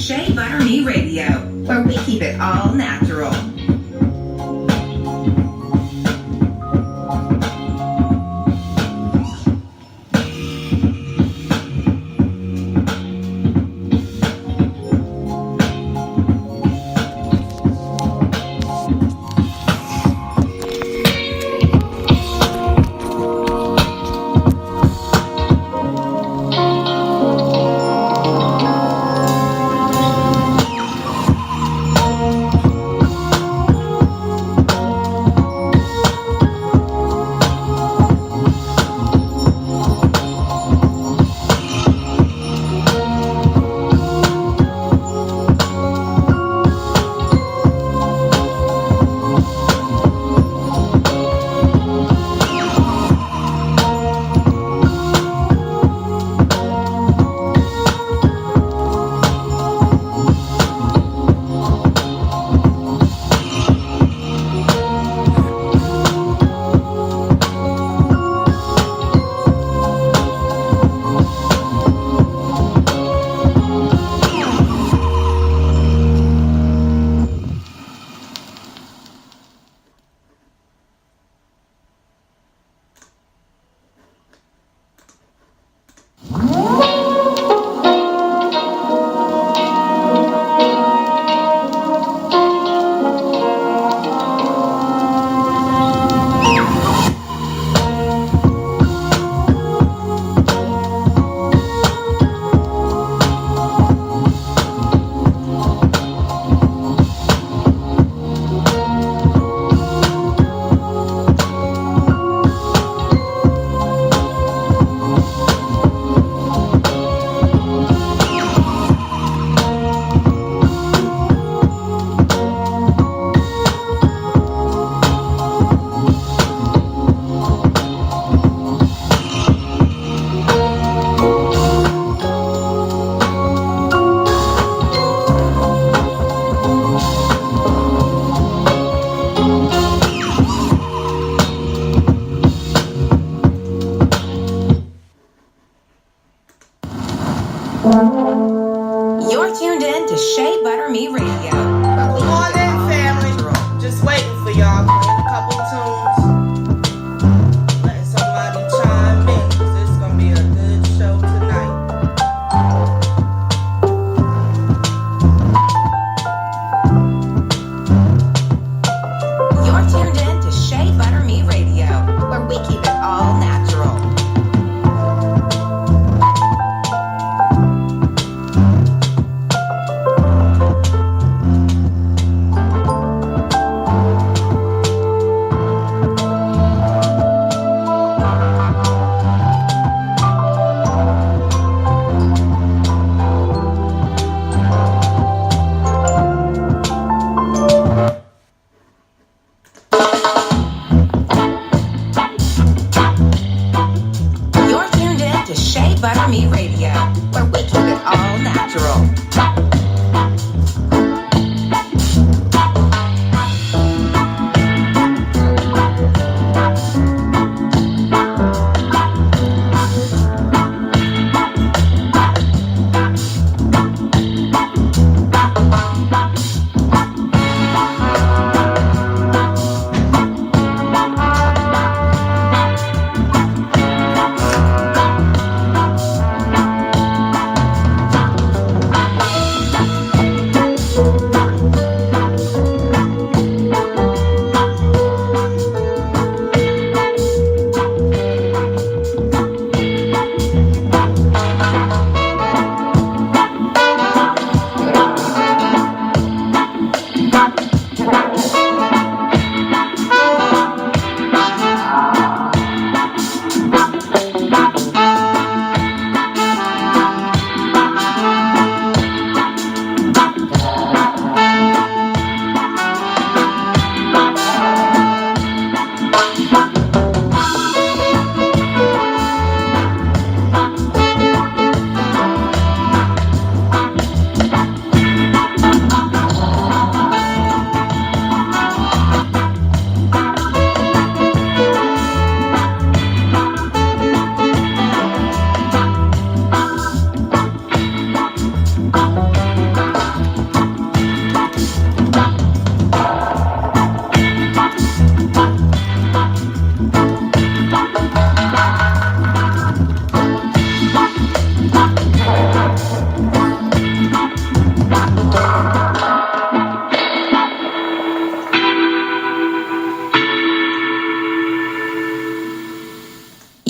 Shea Butter Me Radio, where we keep it all natural. You're tuned in to Shea Butter Me Radio. Come on in, family. Just waiting for y'all. Playing a couple tunes. Letting somebody chime in, 'cause it's gonna be a good show tonight. You're tuned in to Shea Butter Me Radio, where we keep it all natural. You're tuned in to Shea Butter Me Radio, where we keep it all natural.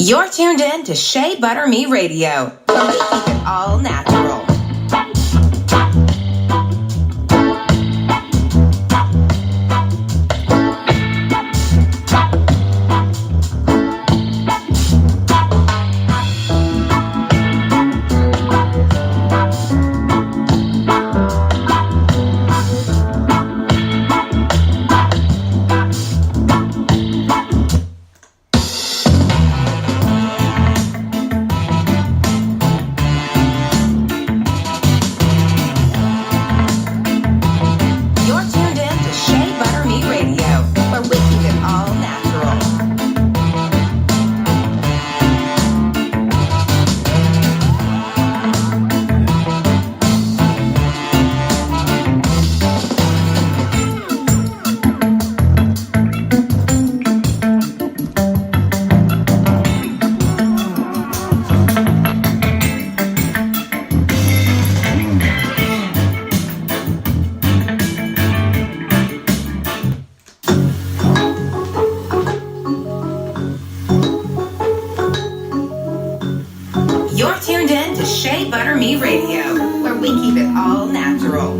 You're tuned in to Shea Butter Me Radio, where we keep it all natural. You're tuned in to Shea Butter Me Radio, where we keep it all natural.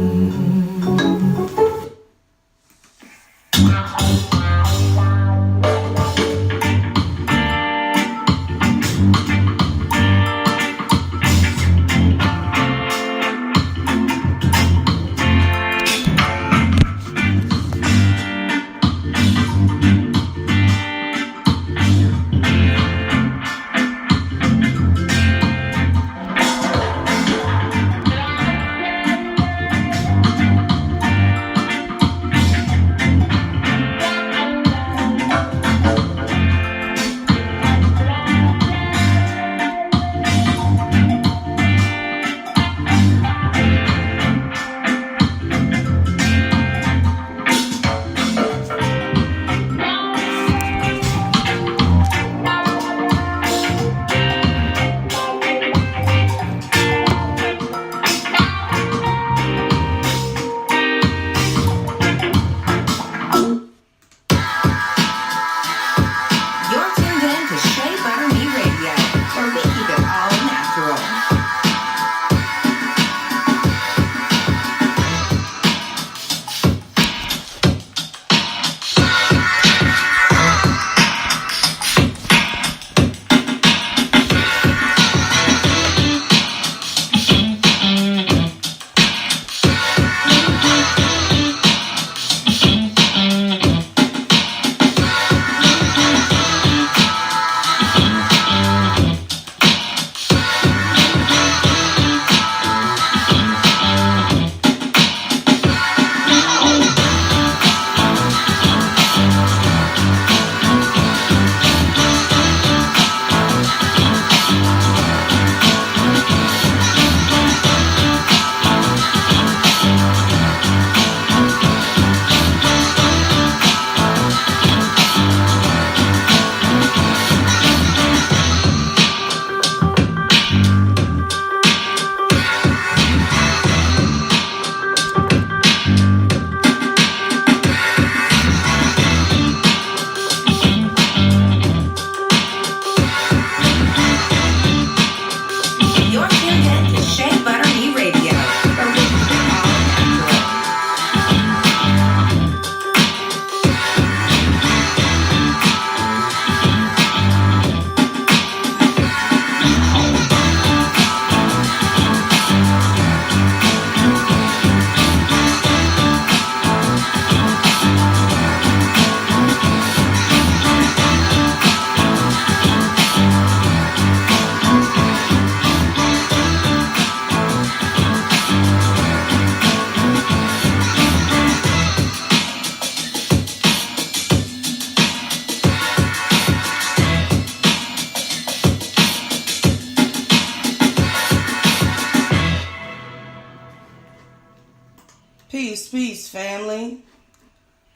Peace, family.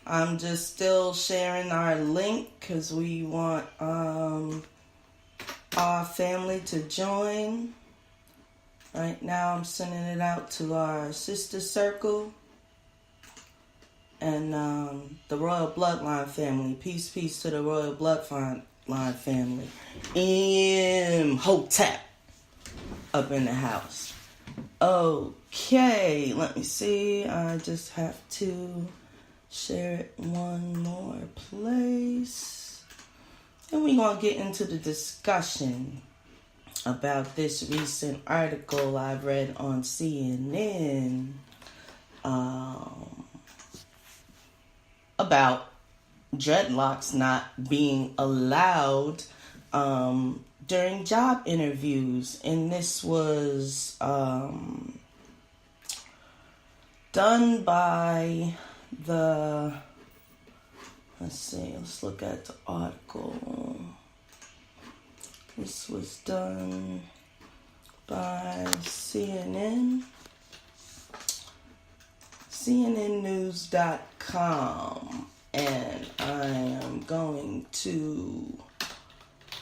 I'm just still sharing our link because we want our family to join. Right now I'm sending it out to our sister circle and the Royal Bloodline family. Peace to the Royal Bloodline Live family. Hotep up in the house. Okay, let me see. I just have to share it one more place. And we're going to get into the discussion about this recent article I read on CNN about dreadlocks not being allowed during job interviews. And this was done by let's look at the article. This was done by CNNnews.com. And I am going to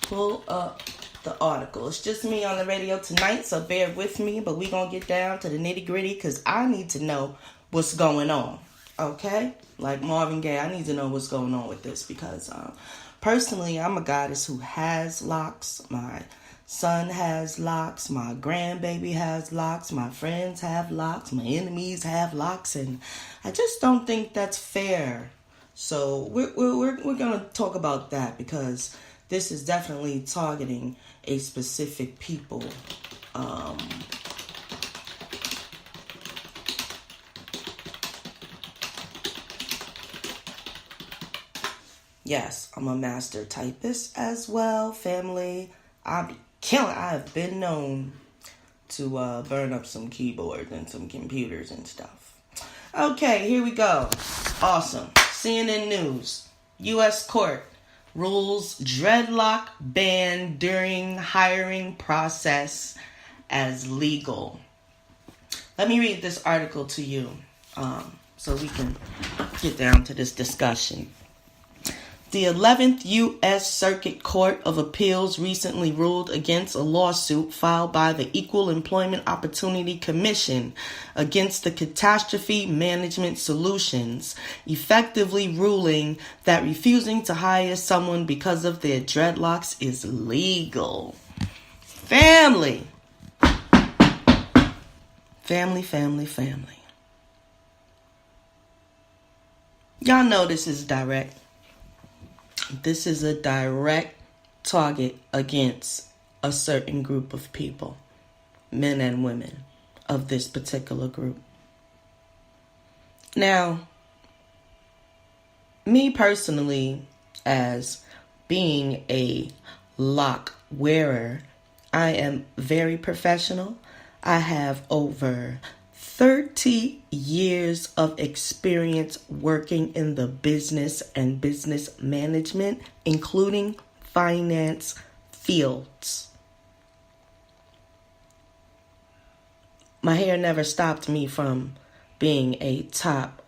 pull up the article. It's just me on the radio tonight, so bear with me. But we're going to get down to the nitty gritty because I need to know what's going on. Okay? Like Marvin Gaye, I need to know what's going on with this because personally, I'm a goddess who has locks. My son has locks. My grandbaby has locks. My friends have locks. My enemies have locks. And I just don't think that's fair. So we're going to talk about that because this is definitely targeting a specific people. Yes, I'm a master typist as well, family. I'm killing. I've been known to burn up some keyboards and some computers and stuff. Okay, here we go. Awesome. CNN News. U.S. court rules dreadlock ban during hiring process as legal. Let me read this article to you so we can get down to this discussion. The 11th U.S. Circuit Court of Appeals recently ruled against a lawsuit filed by the Equal Employment Opportunity Commission against the Catastrophe Management Solutions, effectively ruling that refusing to hire someone because of their dreadlocks is legal. Family. Y'all know this is direct. This is a direct target against a certain group of people, men and women of this particular group. Now, me personally, as being a lock wearer, I am very professional. I have over 30 years of experience working in the business and business management, including finance fields. My hair never stopped me from being a top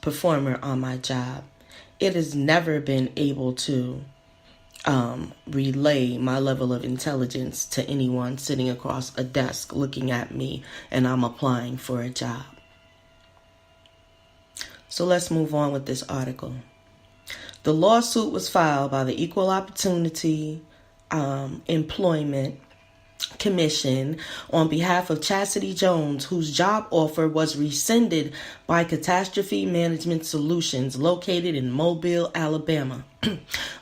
performer on my job. It has never been able to relay my level of intelligence to anyone sitting across a desk looking at me and I'm applying for a job. So let's move on with this article. The lawsuit was filed by the Equal Opportunity Employment Commission on behalf of Chastity Jones, whose job offer was rescinded by Catastrophe Management Solutions located in Mobile, Alabama.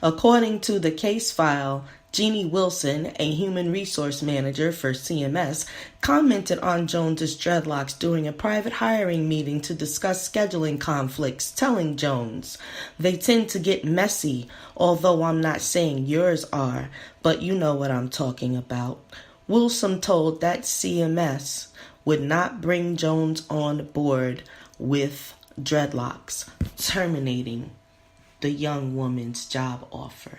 According to the case file, Jeannie Wilson, a human resource manager for CMS, commented on Jones's dreadlocks during a private hiring meeting to discuss scheduling conflicts, telling Jones, "They tend to get messy, although I'm not saying yours are, but you know what I'm talking about." Wilson told that CMS would not bring Jones on board with dreadlocks, terminating the young woman's job offer.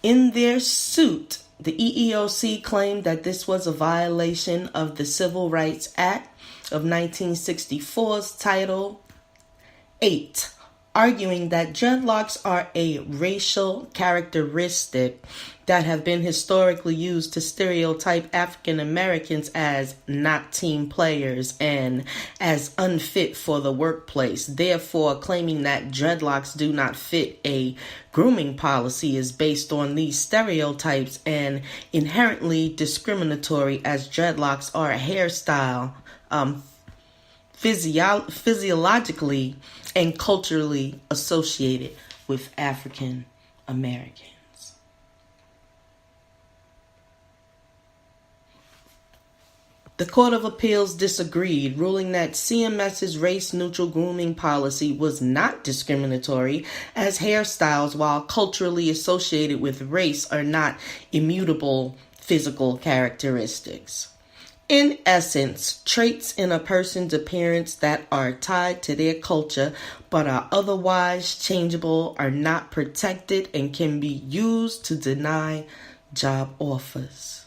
In their suit, the EEOC claimed that this was a violation of the Civil Rights Act of 1964's Title 8 arguing that dreadlocks are a racial characteristic that have been historically used to stereotype African Americans as not team players and as unfit for the workplace. Therefore, claiming that dreadlocks do not fit a grooming policy is based on these stereotypes and inherently discriminatory, as dreadlocks are a hairstyle physiologically and culturally associated with African Americans. The Court of Appeals disagreed, ruling that CMS's race-neutral grooming policy was not discriminatory, as hairstyles, while culturally associated with race, are not immutable physical characteristics. In essence, traits in a person's appearance that are tied to their culture but are otherwise changeable are not protected and can be used to deny job offers.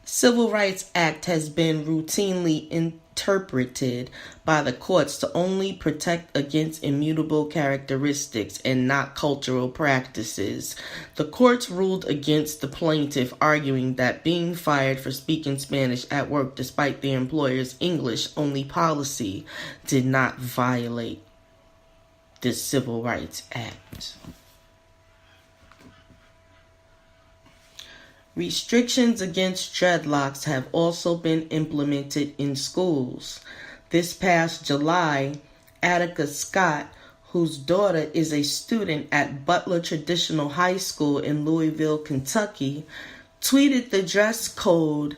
Civil Rights Act has been routinely interpreted by the courts to only protect against immutable characteristics and not cultural practices. The courts ruled against the plaintiff, arguing that being fired for speaking Spanish at work despite the employer's English-only policy did not violate the Civil Rights Act. Restrictions against dreadlocks have also been implemented in schools. This past July, Attica Scott, whose daughter is a student at Butler Traditional High School in Louisville, Kentucky, tweeted the dress code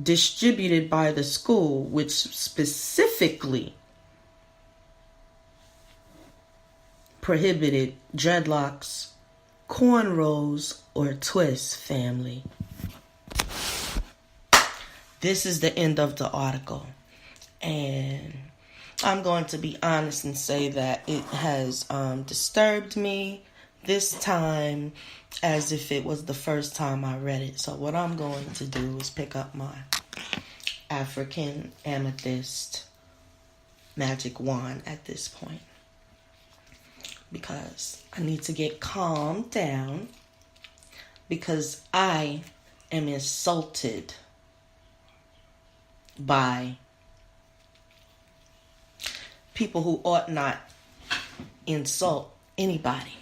distributed by the school, which specifically prohibited dreadlocks, cornrows, or twists, family. This is the end of the article. And I'm going to be honest and say that it has disturbed me this time as if it was the first time I read it. So what I'm going to do is pick up my African amethyst magic wand at this point, because I need to get calmed down, because I am insulted by people who ought not insult anybody.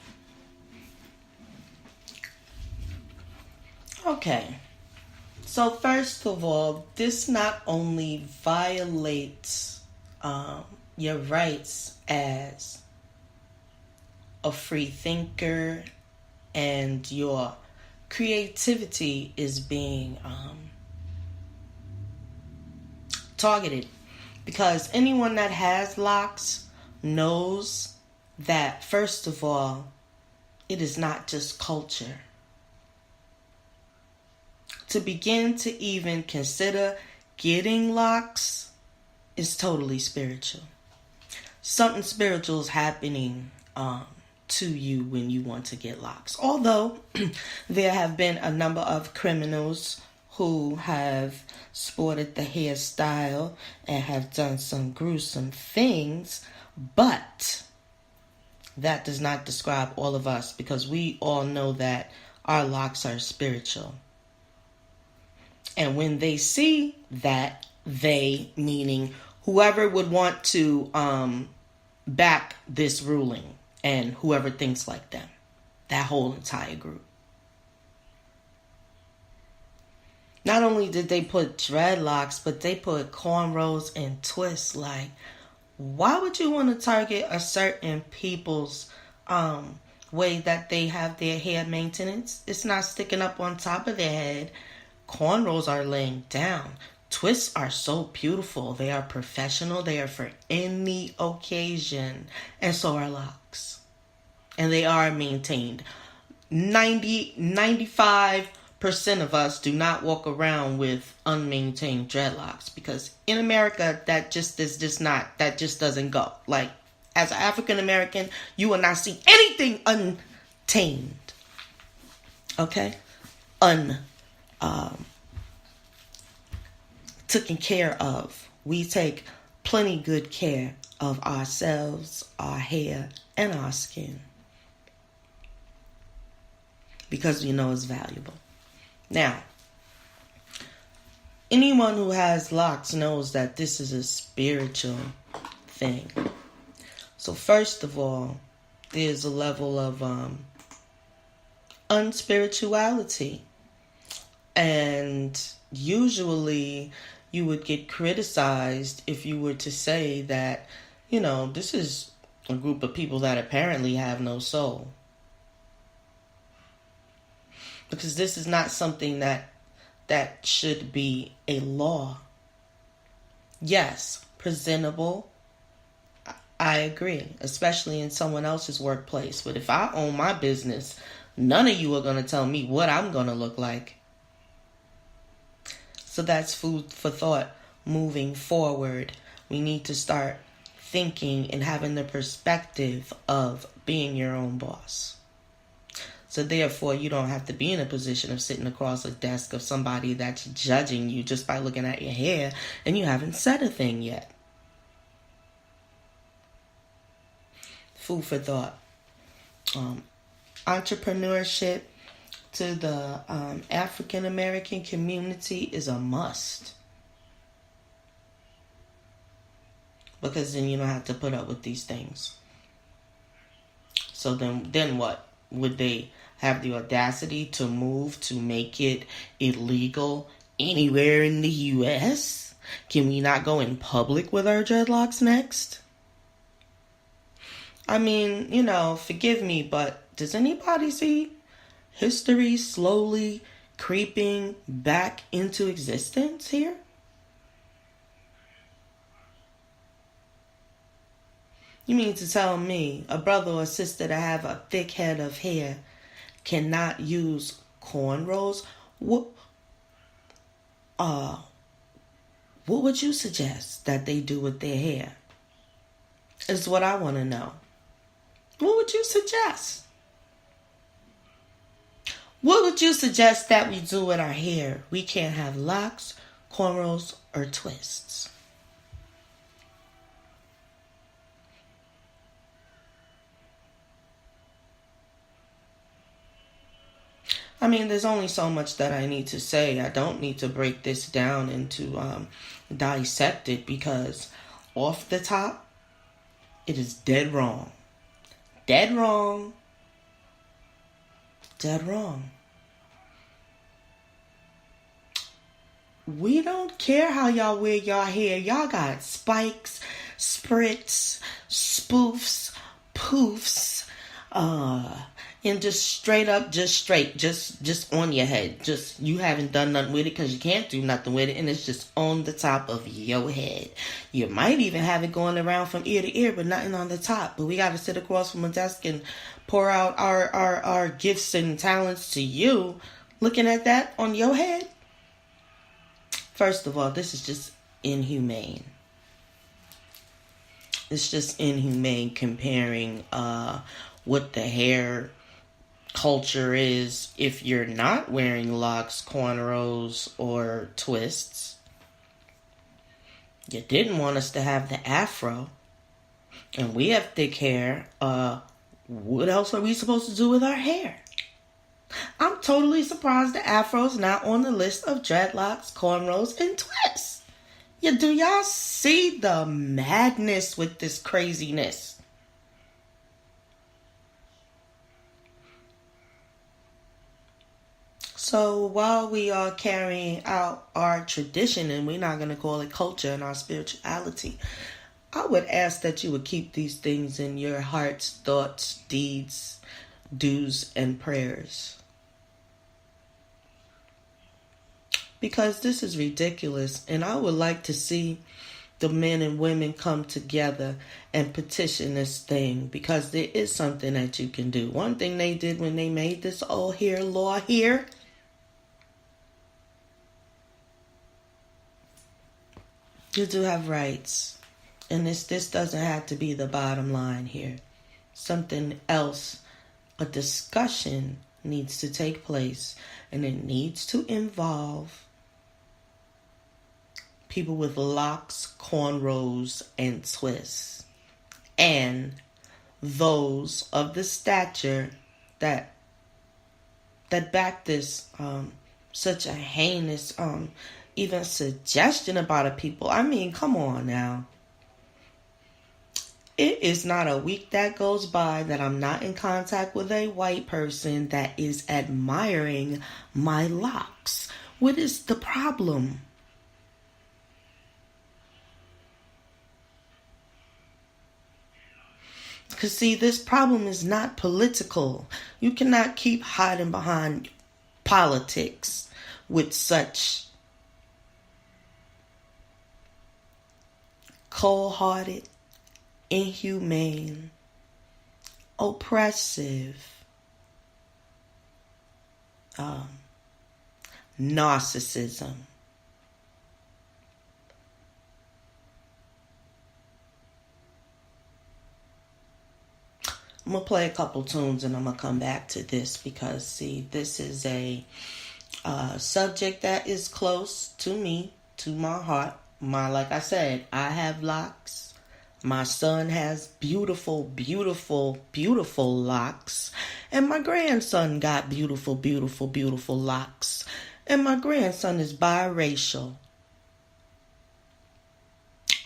Okay, so first of all, this not only violates your rights as a free thinker, and your creativity is being targeted, because anyone that has locks knows that, first of all, it is not just culture. To begin to even consider getting locks is totally spiritual. Something spiritual is happening to you when you want to get locks. Although there have been a number of criminals who have sported the hairstyle and have done some gruesome things, but that does not describe all of us, because we all know that our locks are spiritual. And when they see that, they, meaning whoever would want to back this ruling, and whoever thinks like them, that whole entire group. Not only did they put dreadlocks, but they put cornrows and twists. Like, why would you want to target a certain people's way that they have their hair maintenance? It's not sticking up on top of their head. Cornrows are laying down. Twists are so beautiful. They are professional. They are for any occasion. And so are locks. And they are maintained. 95% of us do not walk around with unmaintained dreadlocks, because in America that just doesn't go. Like, as an African American, you will not see anything untamed. Okay? Taken care of. We take plenty good care of ourselves, our hair, and our skin. Because we know it's valuable. Now, anyone who has locks knows that this is a spiritual thing. So first of all, there's a level of unspirituality. And usually you would get criticized if you were to say that, this is a group of people that apparently have no soul. Because this is not something that should be a law. Yes, presentable, I agree, especially in someone else's workplace. But if I own my business, none of you are going to tell me what I'm going to look like. So that's food for thought moving forward. We need to start thinking and having the perspective of being your own boss. So therefore, you don't have to be in a position of sitting across a desk of somebody that's judging you just by looking at your hair and you haven't said a thing yet. Food for thought. Entrepreneurship to the African American community is a must. Because then you don't have to put up with these things. So then what? Would they have the audacity to move to make it illegal anywhere in the U.S.? Can we not go in public with our dreadlocks next? I mean, forgive me, but does anybody see history slowly creeping back into existence here? You mean to tell me a brother or sister that have a thick head of hair cannot use cornrows? What would you suggest that they do with their hair? Is what I want to know. What would you suggest? What would you suggest that we do with our hair? We can't have locks, cornrows, or twists. I mean, there's only so much that I need to say. I don't need to break this down into dissect it, because off the top, it is dead wrong. Dead wrong. Dead wrong. We don't care how y'all wear y'all hair. Y'all got spikes, sprits, spoofs, poofs, and just straight up, just on your head. Just, you haven't done nothing with it because you can't do nothing with it, and it's just on the top of your head. You might even have it going around from ear to ear, but nothing on the top. But we got to sit across from a desk and pour out our gifts and talents to you, looking at that on your head. First of all, this is just inhumane. It's just inhumane comparing what the hair culture is if you're not wearing locks, cornrows, or twists. You didn't want us to have the afro, and we have thick hair. What else are we supposed to do with our hair? I'm totally surprised the afro's not on the list of dreadlocks, cornrows, and twists. Do y'all see the madness with this craziness? So while we are carrying out our tradition, and we're not going to call it culture and our spirituality, I would ask that you would keep these things in your hearts, thoughts, deeds, do's, and prayers. Because this is ridiculous, and I would like to see the men and women come together and petition this thing, because there is something that you can do. One thing they did when they made this old hair law here, you do have rights. And this doesn't have to be the bottom line here. Something else, a discussion needs to take place, and it needs to involve people with locks, cornrows, and twists. and those of the stature that back this such a heinous even suggestion about a people. I mean, come on now. It is not a week that goes by that I'm not in contact with a white person that is admiring my locks. What is the problem? Because, see, this problem is not political. You cannot keep hiding behind politics with such cold-hearted, inhumane, oppressive, narcissism. I'm going to play a couple tunes and I'm going to come back to this because, see, this is a subject that is close to me, to my heart. Like I said, I have locks. My son has beautiful, beautiful, beautiful locks. And my grandson got beautiful, beautiful, beautiful locks. And my grandson is biracial.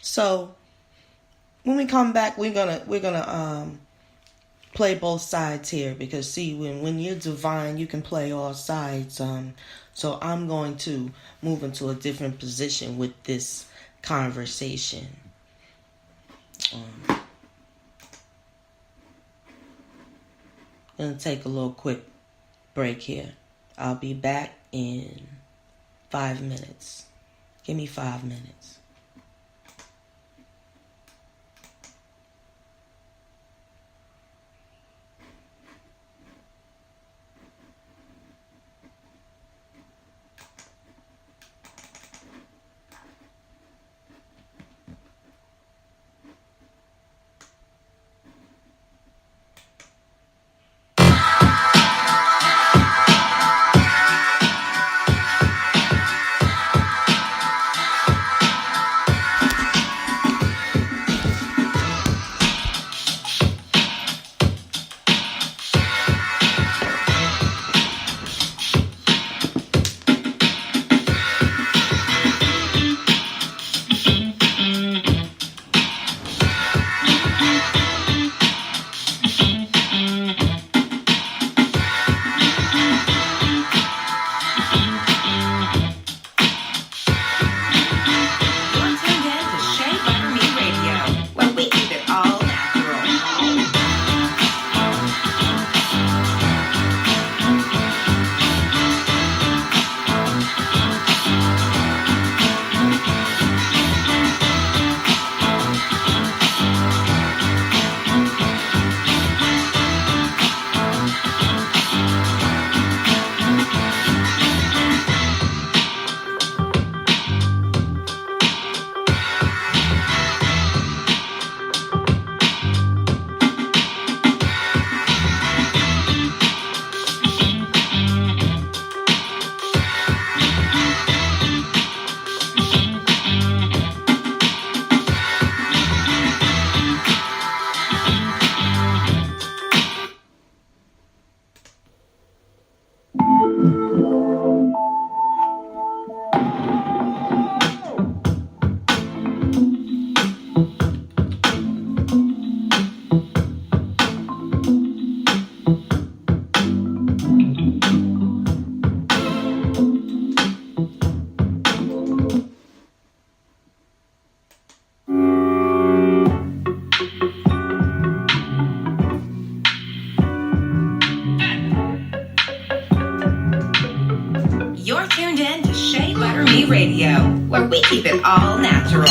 So, when we come back, we're gonna play both sides here because, see, when you're divine, you can play all sides. So I'm going to move into a different position with this conversation. Gonna take a little quick break here. I'll be back in 5 minutes. Give me 5 minutes. Radio, where we keep it all natural.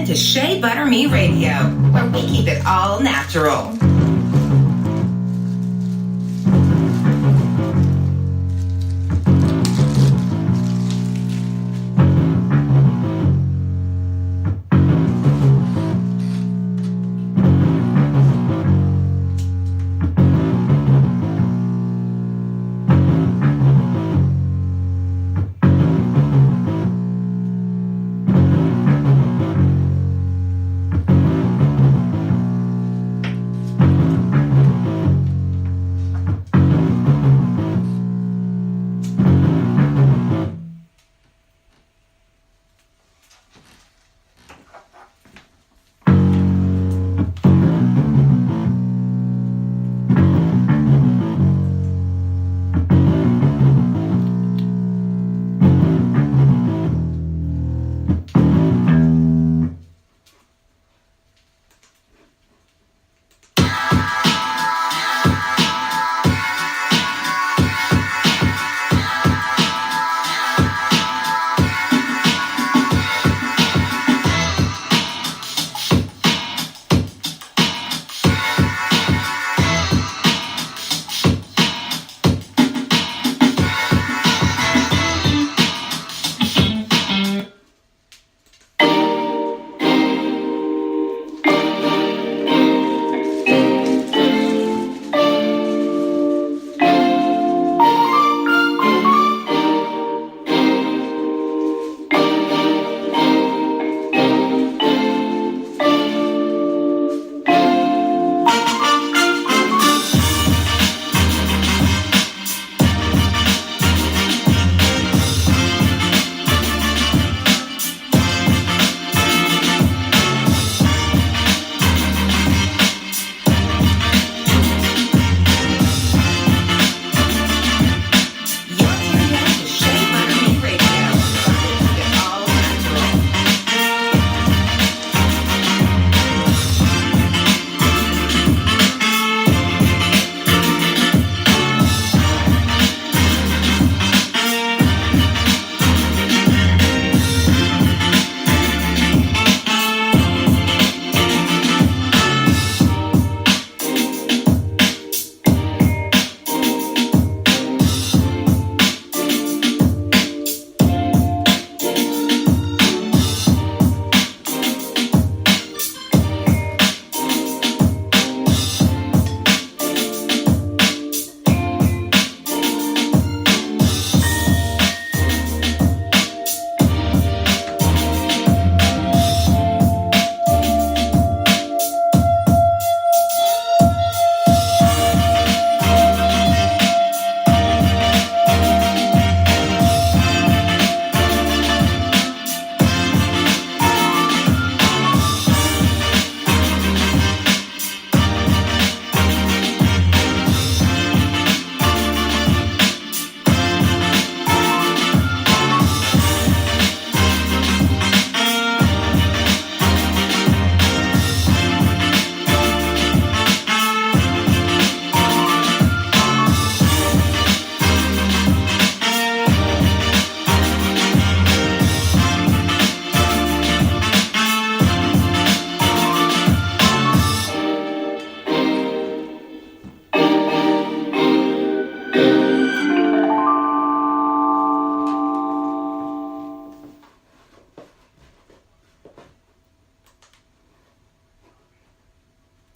to Shea Butter Me Radio, where we keep it all natural.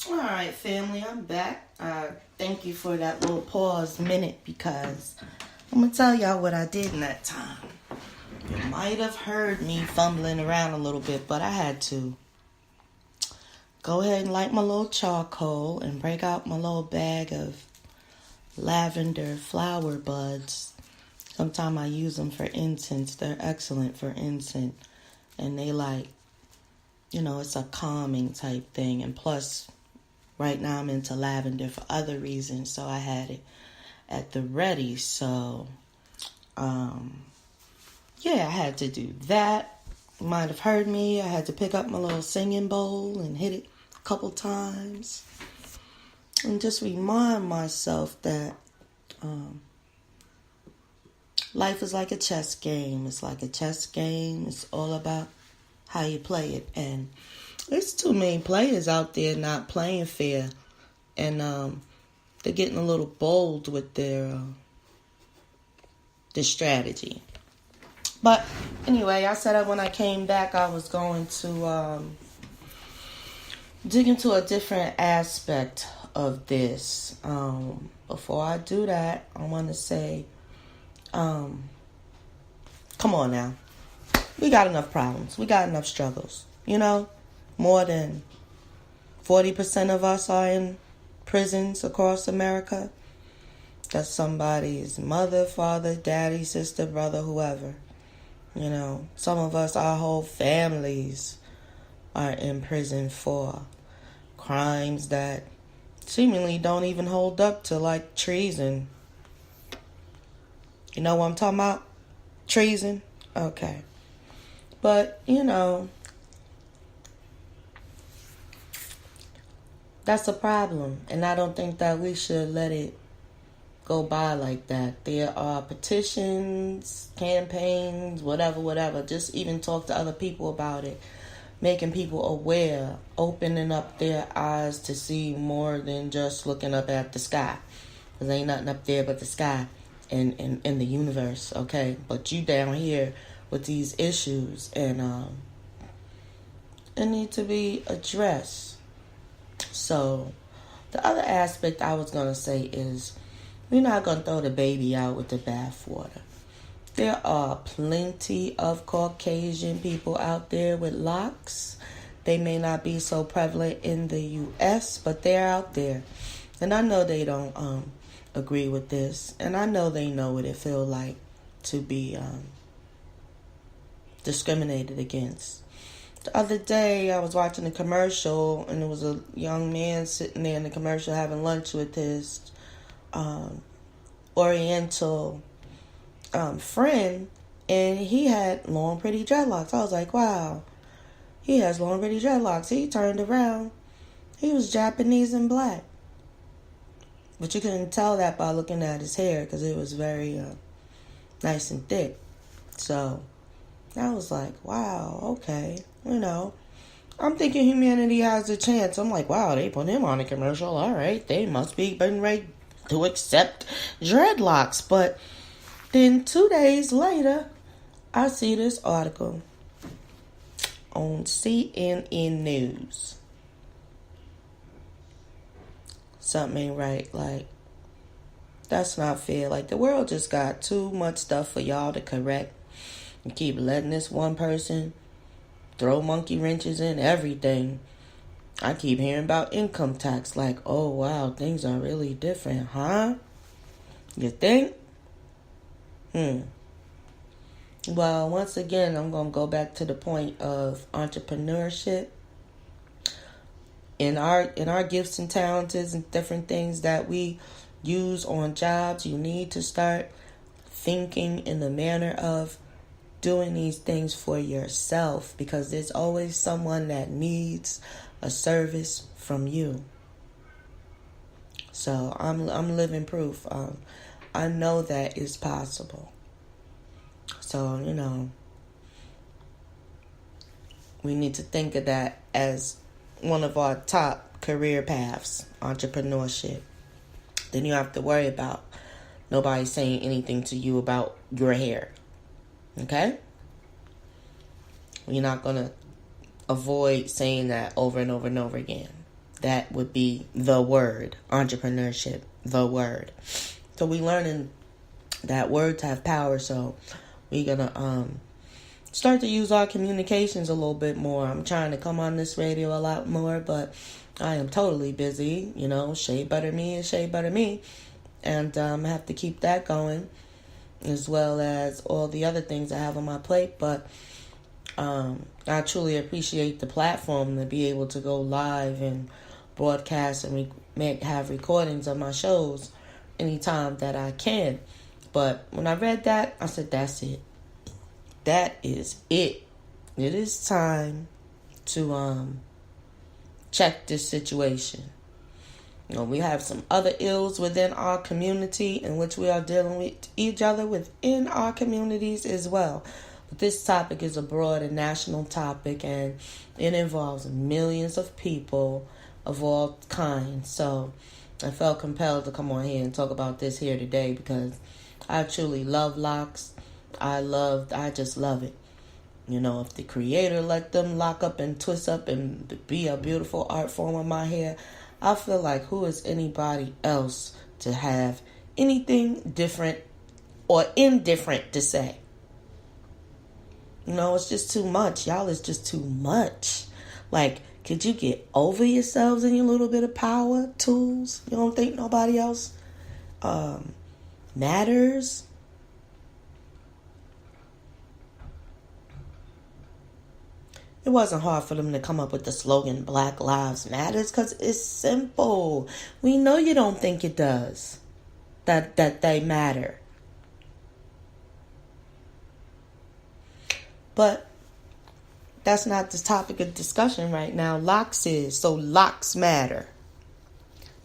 Alright, family, I'm back. Thank you for that little pause minute because I'm going to tell y'all what I did in that time. You might have heard me fumbling around a little bit, but I had to go ahead and light my little charcoal and break out my little bag of lavender flower buds. Sometimes I use them for incense. They're excellent for incense. And they it's a calming type thing. And plus, right now I'm into lavender for other reasons, so I had it at the ready. So, I had to do that. You might have heard me. I had to pick up my little singing bowl and hit it a couple times. And just remind myself that life is like a chess game. It's like a chess game. It's all about how you play it. And there's too many players out there not playing fair, and they're getting a little bold with their strategy. But anyway, I said that when I came back, I was going to dig into a different aspect of this. Before I do that, I want to say, come on now. We got enough problems. We got enough struggles. You know, more than 40% of us are in prisons across America. That's somebody's mother, father, daddy, sister, brother, whoever. You know, some of us, our whole families are in prison for crimes that seemingly don't even hold up to, like, treason. You know what I'm talking about? Treason? Okay. But, you know, that's a problem. And I don't think that we should let it go by like that. There are petitions, campaigns, whatever. Just even talk to other people about it. Making people aware, opening up their eyes to see more than just looking up at the sky. Because ain't nothing up there but the sky and the universe, okay? But you down here with these issues, and it need to be addressed. So the other aspect I was going to say is, we're not going to throw the baby out with the bathwater. There are plenty of Caucasian people out there with locks. They may not be so prevalent in the U.S., but they're out there. And I know they don't agree with this. And I know they know what it feels like to be discriminated against. The other day, I was watching a commercial, and there was a young man sitting there in the commercial having lunch with his Oriental friend, and he had long, pretty dreadlocks. I was like, wow, he has long, pretty dreadlocks. He turned around. He was Japanese and black. But you couldn't tell that by looking at his hair, because it was very nice and thick. So I was like, wow, okay. You know, I'm thinking humanity has a chance. I'm like, wow, they put him on a commercial. All right, they must be been ready to accept dreadlocks. But then 2 days later, I see this article on CNN News. Something ain't right. Like, that's not fair. Like, the world just got too much stuff for y'all to correct. And keep letting this one person throw monkey wrenches in everything. I keep hearing about income tax. Like, oh, wow, things are really different, huh? You think? Well, once again, I'm going to go back to the point of entrepreneurship. In our gifts and talents and different things that we use on jobs, you need to start thinking in the manner of doing these things for yourself, because there's always someone that needs a service from you. So I'm living proof. I know that is possible. So, you know, we need to think of that as one of our top career paths, entrepreneurship. Then you have to worry about nobody saying anything to you about your hair. Okay? You're not going to avoid saying that over and over and over again. That would be the word, entrepreneurship, the word. So we learning that words have power, so we're going to start to use our communications a little bit more. I'm trying to come on this radio a lot more, but I am totally busy. You know, Shea Butter Me is Shea Butter Me. And I have to keep that going, as well as all the other things I have on my plate. But I truly appreciate the platform to be able to go live and broadcast and have recordings of my shows anytime that I can. But when I read that, I said, that's it. That is it. It is time to check this situation. You know, we have some other ills within our community in which we are dealing with each other within our communities as well. This topic is a broad and national topic, and it involves millions of people of all kinds. So I felt compelled to come on here and talk about this here today because I truly love locks. I just love it. You know, if the creator let them lock up and twist up and be a beautiful art form of my hair, I feel like who is anybody else to have anything different or indifferent to say? You know, it's just too much. Y'all, it's just too much. Like, could you get over yourselves and your little bit of power tools? You don't think nobody else matters? It wasn't hard for them to come up with the slogan Black Lives Matters because it's simple. We know you don't think it does. That they matter. But that's not the topic of discussion right now. Locks is. So locks matter.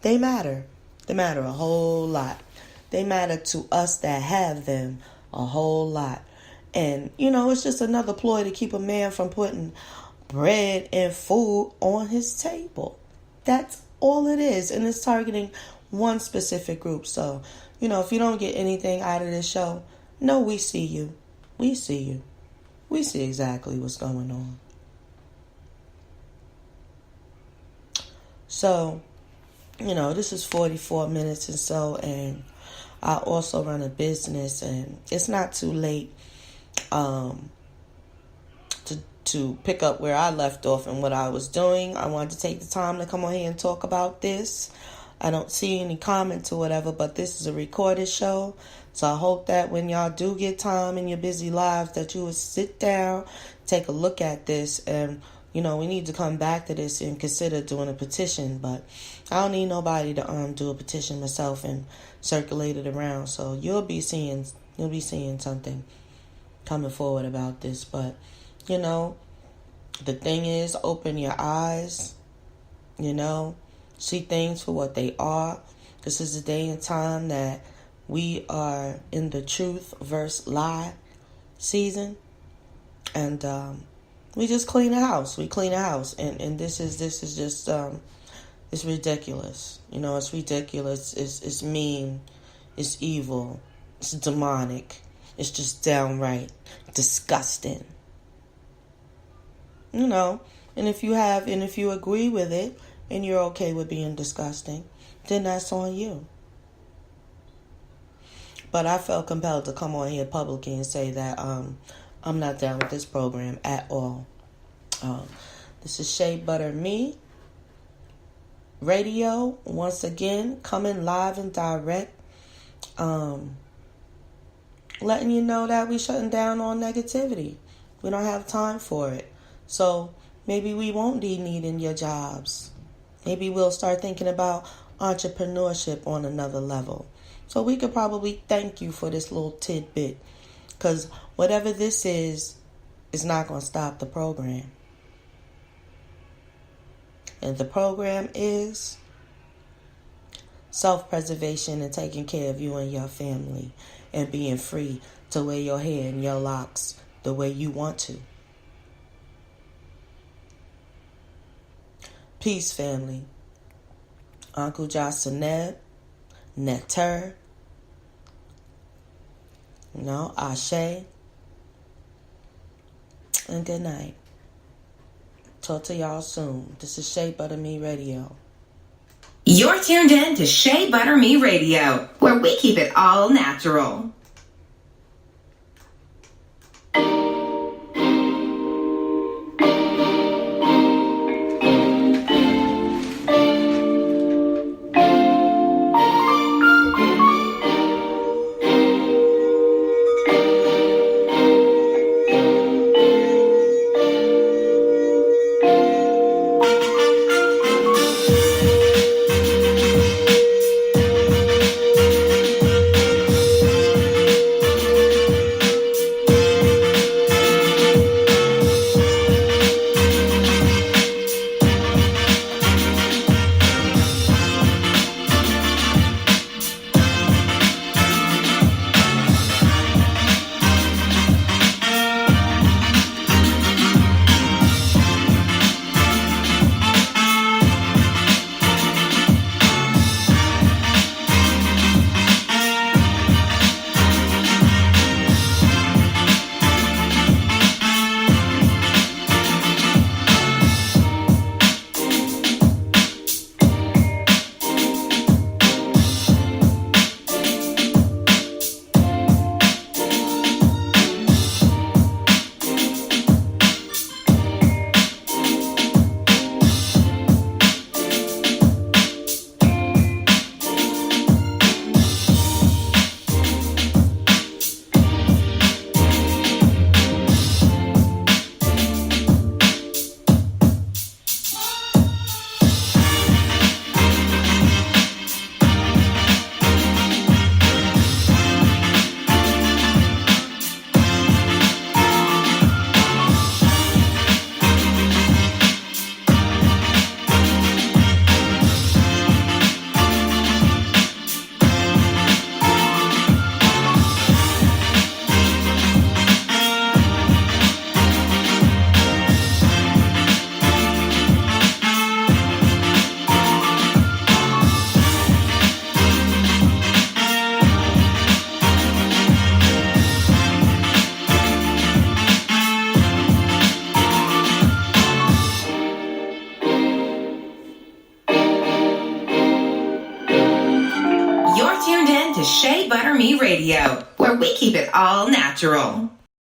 They matter. They matter a whole lot. They matter to us that have them a whole lot. And, you know, it's just another ploy to keep a man from putting bread and food on his table. That's all it is. And it's targeting one specific group. So, you know, if you don't get anything out of this show, no, we see you. We see you. We see exactly what's going on. So, you know, this is 44 minutes or so, and I also run a business, and it's not too late to pick up where I left off and what I was doing. I wanted to take the time to come on here and talk about this. I don't see any comments or whatever, but this is a recorded show. So I hope that when y'all do get time in your busy lives that you would sit down, take a look at this, and, you know, we need to come back to this and consider doing a petition. But I don't need nobody to do a petition myself and circulate it around. So you'll be seeing something coming forward about this. But, you know, the thing is, open your eyes, you know, see things for what they are. This is a day and time that we are in the truth versus lie season. And we just clean the house. We clean the house. And this is just, it's ridiculous. You know, it's ridiculous. It's mean. It's evil. It's demonic. It's just downright disgusting. You know, and if you agree with it and you're okay with being disgusting, then that's on you. But I felt compelled to come on here publicly and say that I'm not down with this program at all. This is Shea Butter Me Radio, once again, coming live and direct. Letting you know that we shutting down on negativity. We don't have time for it. So maybe we won't be needing your jobs. Maybe we'll start thinking about entrepreneurship on another level. So we could probably thank you for this little tidbit. Because whatever this is not going to stop the program. And the program is self-preservation and taking care of you and your family. And being free to wear your hair and your locks the way you want to. Peace, family. Uncle Jocelyn, Netter, Ashe, and good night. Talk to y'all soon. This is Shea Butter Me Radio. You're tuned in to Shea Butter Me Radio, where we keep it all natural. to Shea Butter Me Radio, where we keep it all natural.